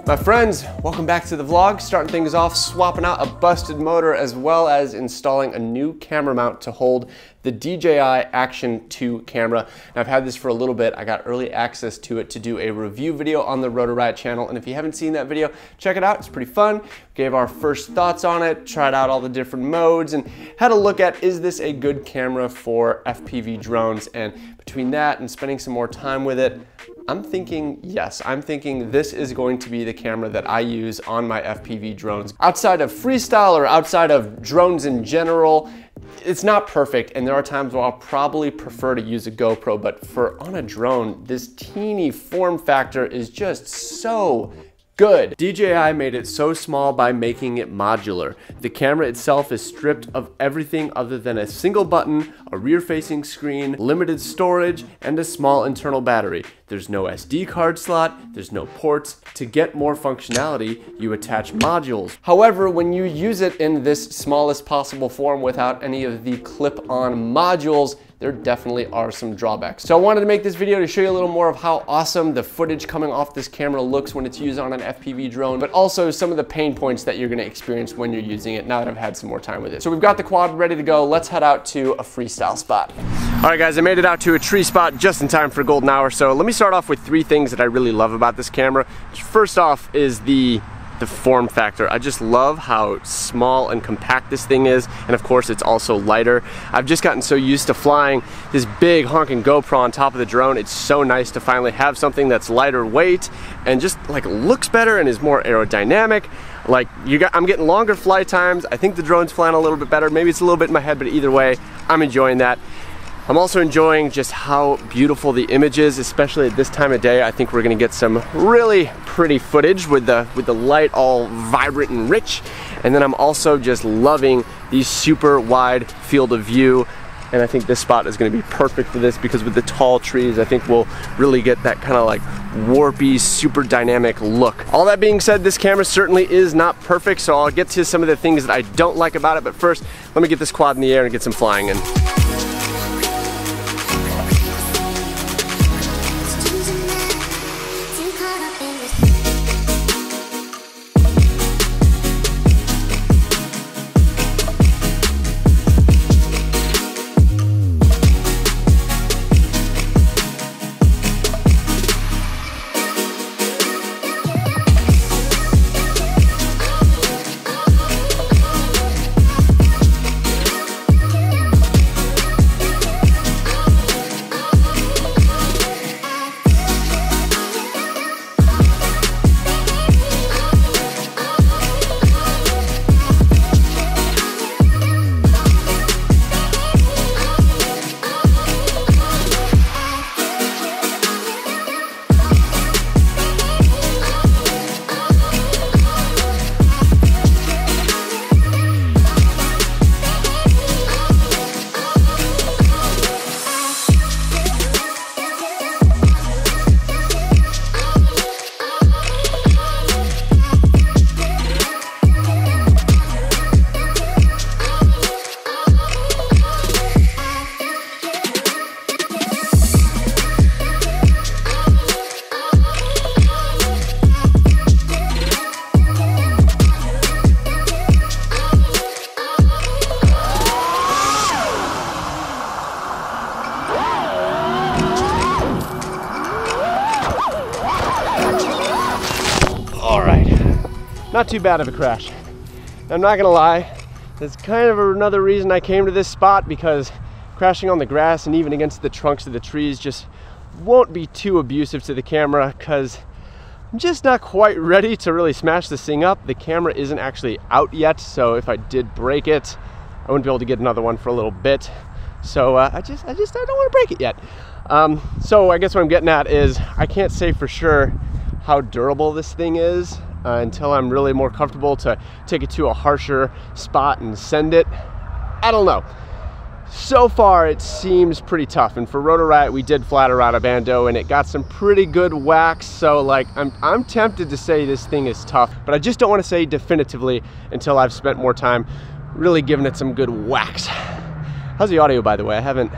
My friends, welcome back to the vlog. Starting things off, swapping out a busted motor as well as installing a new camera mount to hold the DJI Action 2 camera. And I've had this for a little bit. I got early access to it to do a review video on the Rotor Riot channel. And if you haven't seen that video, check it out. It's pretty fun. Gave our first thoughts on it, tried out all the different modes, and had a look at, is this a good camera for FPV drones? And between that and spending some more time with it, I'm thinking yes. I'm thinking this is going to be the camera that I use on my FPV drones. Outside of freestyle or outside of drones in general, it's not perfect, and there are times where I'll probably prefer to use a GoPro, but for on a drone, this teeny form factor is just so good. DJI made it so small by making it modular. The camera itself is stripped of everything other than a single button, a rear-facing screen, limited storage, and a small internal battery. There's no SD card slot, there's no ports. To get more functionality, you attach modules. However, when you use it in this smallest possible form without any of the clip-on modules, there definitely are some drawbacks. So I wanted to make this video to show you a little more of how awesome the footage coming off this camera looks when it's used on an FPV drone, but also some of the pain points that you're gonna experience when you're using it now that I've had some more time with it. So we've got the quad ready to go. Let's head out to a freestyle spot. All right guys, I made it out to a tree spot just in time for golden hour. So let me start off with three things that I really love about this camera. First off is the form factor. I just love how small and compact this thing is, and of course it's also lighter. I've just gotten so used to flying this big honking GoPro on top of the drone. It's so nice to finally have something that's lighter weight and just like looks better and is more aerodynamic. Like I'm getting longer flight times. I think the drone's flying a little bit better. Maybe it's a little bit in my head, but either way, I'm enjoying that. I'm also enjoying just how beautiful the image is, especially at this time of day. I think we're gonna get some really pretty footage with the light all vibrant and rich. And then I'm also just loving the super wide field of view. And I think this spot is gonna be perfect for this because with the tall trees, I think we'll really get that kind of like warpy, super dynamic look. All that being said, this camera certainly is not perfect, so I'll get to some of the things that I don't like about it. But first, let me get this quad in the air and get some flying in. Not too bad of a crash. I'm not gonna lie, that's kind of another reason I came to this spot, because crashing on the grass and even against the trunks of the trees just won't be too abusive to the camera, because I'm just not quite ready to really smash this thing up. The camera isn't actually out yet, so if I did break it, I wouldn't be able to get another one for a little bit. So I don't want to break it yet. So I guess what I'm getting at is I can't say for sure how durable this thing is until I'm really more comfortable to take it to a harsher spot and send it. I don't know. So far it seems pretty tough, and for Rotor Riot we did fly it around a bando and it got some pretty good whacks, so like I'm tempted to say this thing is tough, but I just don't want to say definitively until I've spent more time really giving it some good whacks. How's the audio, by the way? I haven't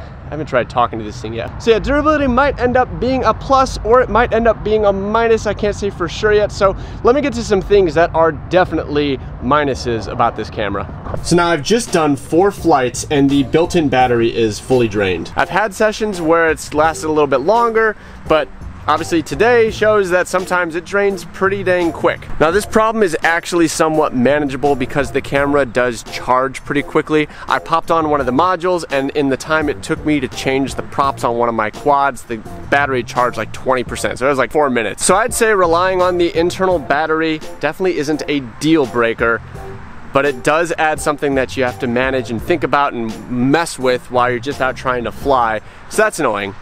tried talking to this thing yet. So yeah, durability might end up being a plus, or it might end up being a minus. I can't say for sure yet. So let me get to some things that are definitely minuses about this camera. So now I've just done 4 flights and the built-in battery is fully drained. I've had sessions where it's lasted a little bit longer, but obviously today shows that sometimes it drains pretty dang quick. Now this problem is actually somewhat manageable because the camera does charge pretty quickly. I popped on one of the modules, and in the time it took me to change the props on one of my quads, the battery charged like 20%, so it was like 4 minutes. So I'd say relying on the internal battery definitely isn't a deal breaker, but it does add something that you have to manage and think about and mess with while you're just out trying to fly. So that's annoying.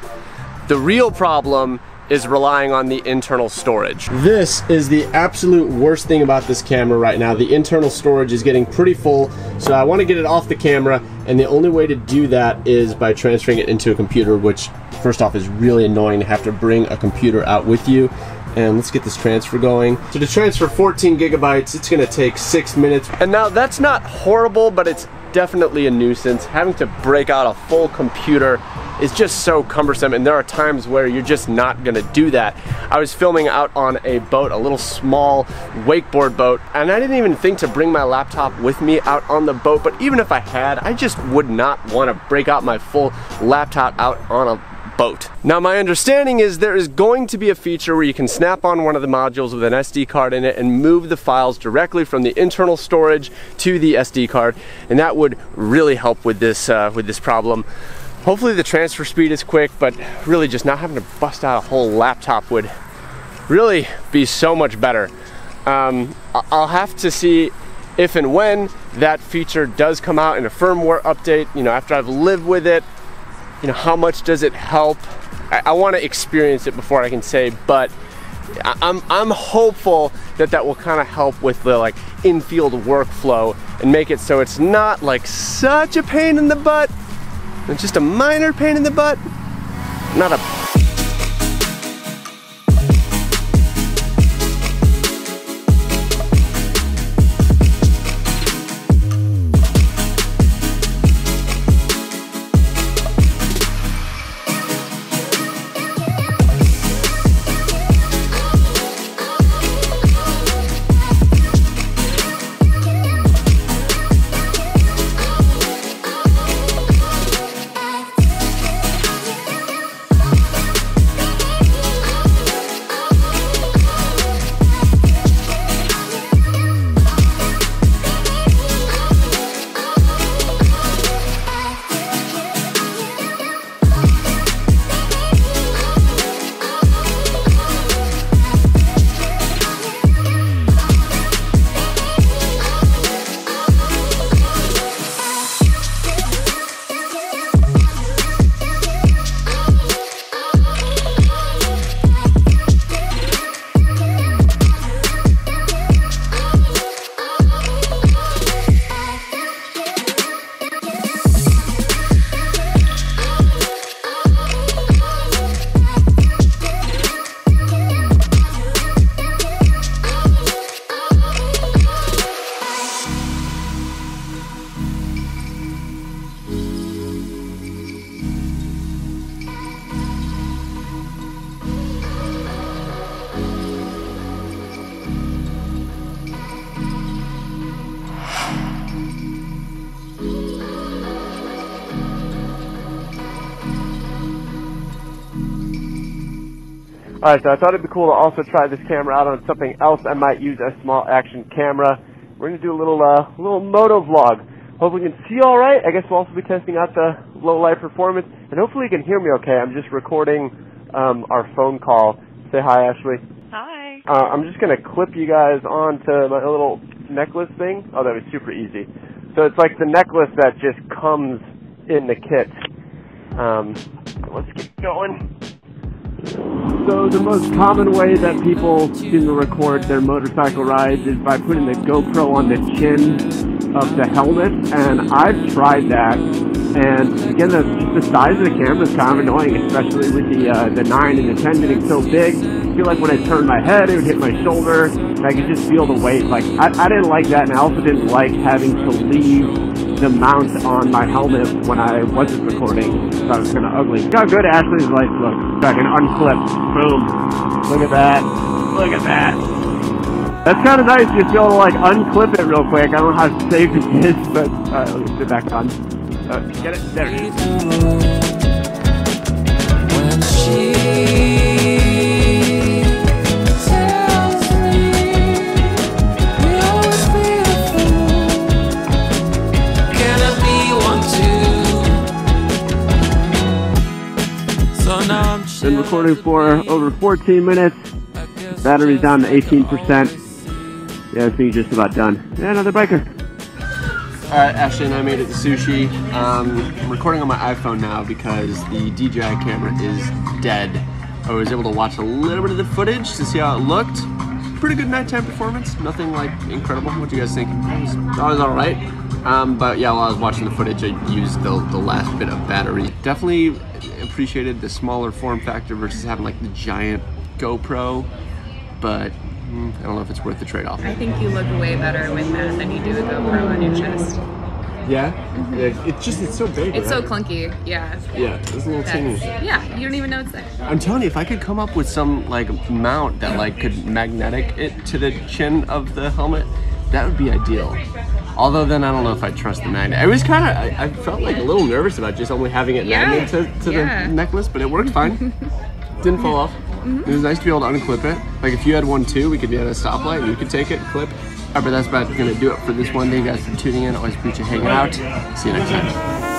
The real problem is relying on the internal storage. This is the absolute worst thing about this camera right now. The internal storage is getting pretty full, so I want to get it off the camera, and the only way to do that is by transferring it into a computer, which first off is really annoying to have to bring a computer out with you. And let's get this transfer going. So to transfer 14 gigabytes, it's gonna take 6 minutes. And now that's not horrible, but it's definitely a nuisance. Having to break out a full computer is just so cumbersome, and there are times where you're just not gonna do that. I was filming out on a boat, a little small wakeboard boat, and I didn't even think to bring my laptop with me out on the boat, but even if I had, I just would not wanna break out my full laptop out on a boat. Now my understanding is there is going to be a feature where you can snap on one of the modules with an SD card in it and move the files directly from the internal storage to the SD card, and that would really help with this problem. Hopefully the transfer speed is quick, but really just not having to bust out a whole laptop would really be so much better. I'll have to see if and when that feature does come out in a firmware update, you know, after I've lived with it. You know, how much does it help? I want to experience it before I can say, but I'm hopeful that that will kind of help with the like in-field workflow and make it so it's not like such a pain in the butt. It's just a minor pain in the butt, not a Alright, so I thought it'd be cool to also try this camera out on something else I might use as small action camera. We're going to do a little moto vlog. Hopefully you can see alright. I guess we'll also be testing out the low light performance, and hopefully you can hear me okay. I'm just recording our phone call. Say hi, Ashley. Hi. I'm just going to clip you guys onto my little necklace thing. Oh, that was super easy. So it's like the necklace that just comes in the kit. Let's get going. So the most common way that people seem to record their motorcycle rides is by putting the GoPro on the chin of the helmet, and I've tried that, and again, the size of the camera is kind of annoying, especially with the 9 and the 10 getting so big. I feel like when I turned my head, it would hit my shoulder, and I could just feel the weight. Like, I didn't like that, and I also didn't like having to leave the mount on my helmet when I wasn't recording. So I was kind of ugly. Look how good Ashley's lights look. So I can unclip. Boom. Look at that. Look at that. That's kind of nice. You just be able to like unclip it real quick. I don't know how safe it is, but alright, let me put it back on. Get it? There it is. Been recording for over 14 minutes. Battery's down to 18%. Yeah, I think just about done. Yeah, another biker. Alright, Ashley and I made it to sushi. I'm recording on my iPhone now because the DJI camera is dead. I was able to watch a little bit of the footage to see how it looked. Pretty good nighttime performance. Nothing like incredible. What do you guys think? That was alright. But yeah, while I was watching the footage, I used the last bit of battery. Definitely appreciated the smaller form factor versus having like the giant GoPro, but I don't know if it's worth the trade-off. I think you look way better with that than you do a GoPro on your chest. Yeah? Yeah, it's so big. It's right? so clunky, yeah. Yeah, it's a little teeny. Yeah, you don't even know it's there. I'm telling you, if I could come up with some like mount that like could magnetic it to the chin of the helmet, that would be ideal. Although then I don't know if I trust the magnet. It was kind of, I felt like a little nervous about just only having it magnet to the necklace, but it worked fine. Didn't fall off. It was nice to be able to unclip it. Like if you had one too, we could be at a stoplight and you could take it, clip. Alright, but that's about gonna do it for this one. Thank you guys for tuning in. Always appreciate you hanging out. See you next time.